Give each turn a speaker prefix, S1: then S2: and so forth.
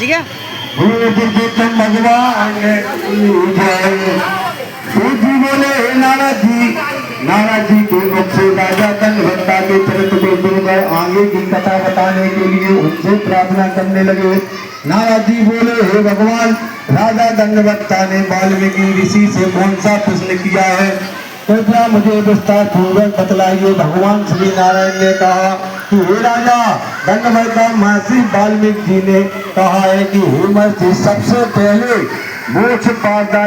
S1: जी क्या
S2: भगवान जी बोले नारद जी के मुख से राजा दंडवत्ता के चरित्र को सुनकर आगे की कथा बताने के लिए उनसे प्रार्थना करने लगे। नारद जी बोले, हे भगवान, राजा दंडवत्ता ने वाल्मीकि ऋषि से कौन सा प्रश्न किया है, कृपया मुझे विस्तार पूर्वक बतलाइए। भगवान श्री नारायण ने कहा कि हे राजा दंडवत्ता, महर्षि वाल्मीकि जी ने कहा है कि हे महर्षि, सबसे पहले मोक्ष पाता